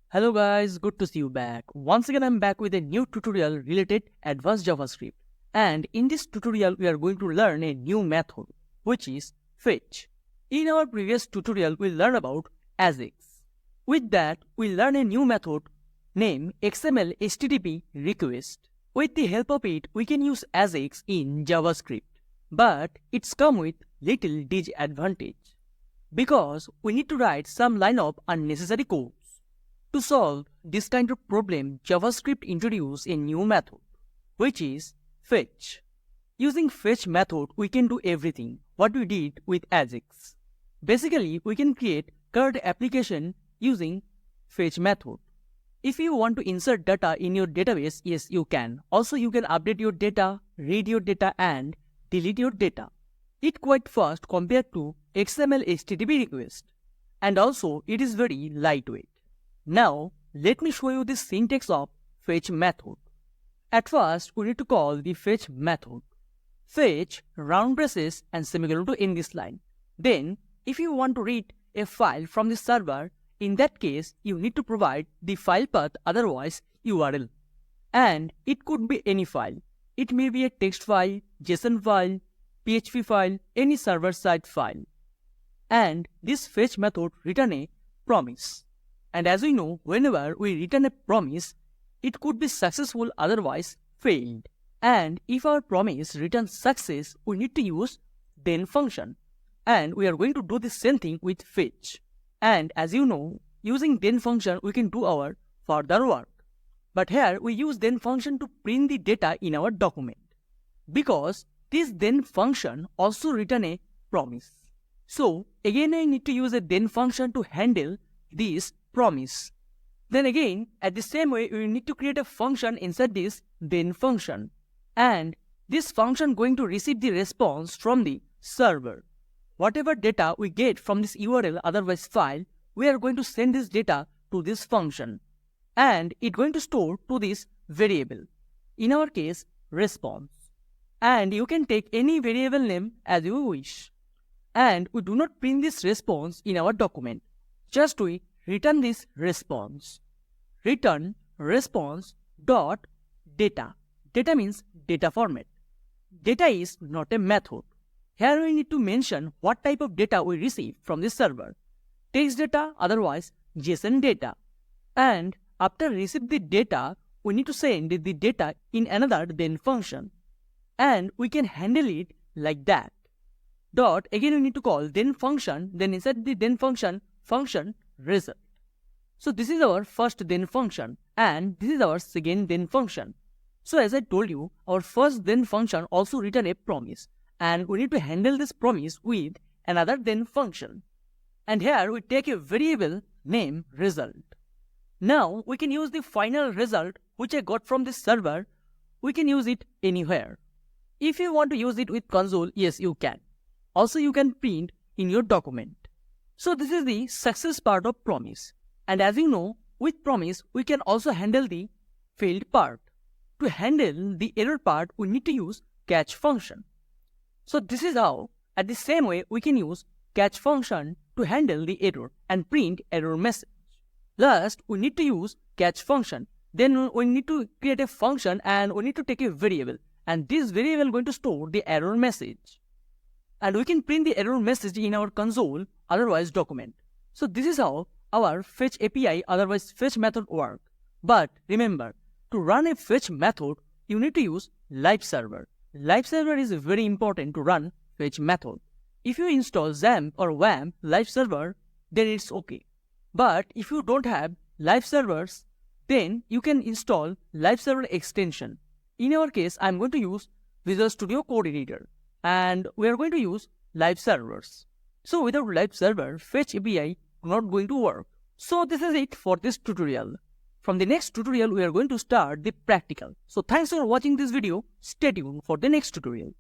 Hello guys, good to see you back. Once again I'm back with a new tutorial related advanced JavaScript. And in this tutorial we are going to learn a new method which is fetch. In our previous tutorial we learned about AJAX. With that we learn a new method named XML HTTP request. With the help of it we can use AJAX in JavaScript. But it's come with little disadvantage. Because we need to write some line of unnecessary code. To solve this kind of problem, JavaScript introduces a new method, which is fetch. Using fetch method, we can do everything what we did with AJAX. Basically, we can create CRUD application using fetch method. If you want to insert data in your database, yes, you can. Also, you can update your data, read your data, and delete your data. It's quite fast compared to XML HTTP request. And also, it is very lightweight. Now, let me show you the syntax of fetch method. At first, we need to call the fetch method. Fetch, round braces and semicolon to end this line. Then, if you want to read a file from the server, in that case, you need to provide the file path, otherwise URL. And it could be any file. It may be a text file, JSON file, PHP file, any server-side file. And this fetch method return a promise. And as we know, whenever we return a promise, it could be successful, otherwise failed. And if our promise returns success, we need to use then function. And we are going to do the same thing with fetch. And as you know, using then function, we can do our further work. But here we use then function to print the data in our document. Because this then function also return a promise. So again I need to use a then function to handle this promise. Then again, at the same way, we need to create a function inside this then function. And this function going to receive the response from the server. Whatever data we get from this URL, otherwise file, we are going to send this data to this function. And it's going to store to this variable. In our case, response. And you can take any variable name as you wish. And we do not print this response in our document. Just we return this response. Return response dot data. Data means data format. Data is not a method. Here we need to mention what type of data we receive from the server. Text data, otherwise JSON data. And after receive the data, we need to send the data in another then function. And we can handle it like that. Dot, again we need to call then function, then inside the then function result. So this is our first then function and this is our second then function. So as I told you, our first then function also return a promise and we need to handle this promise with another then function. And here we take a variable name result. Now we can use the final result which I got from this server. We can use it anywhere. If you want to use it with console, yes, you can. Also you can print in your document. So this is the success part of promise. And as you know, with promise, we can also handle the failed part. To handle the error part, we need to use catch function. So this is how, at the same way, we can use catch function to handle the error and print error message. Last, we need to use catch function. Then we need to create a function and we need to take a variable. And this variable is going to store the error message. And we can print the error message in our console, otherwise document. So this is how our fetch API, otherwise fetch method work. But remember, to run a fetch method, you need to use live server. Live server is very important to run fetch method. If you install XAMPP or WAMP live server, then it's okay. But if you don't have live servers, then you can install live server extension. In our case, I'm going to use Visual Studio Code Editor. And we are going to use live servers. So without live server, fetch API not going to work. So this is it for this tutorial. From the next tutorial, we are going to start the practical. So thanks for watching this video. Stay tuned for the next tutorial.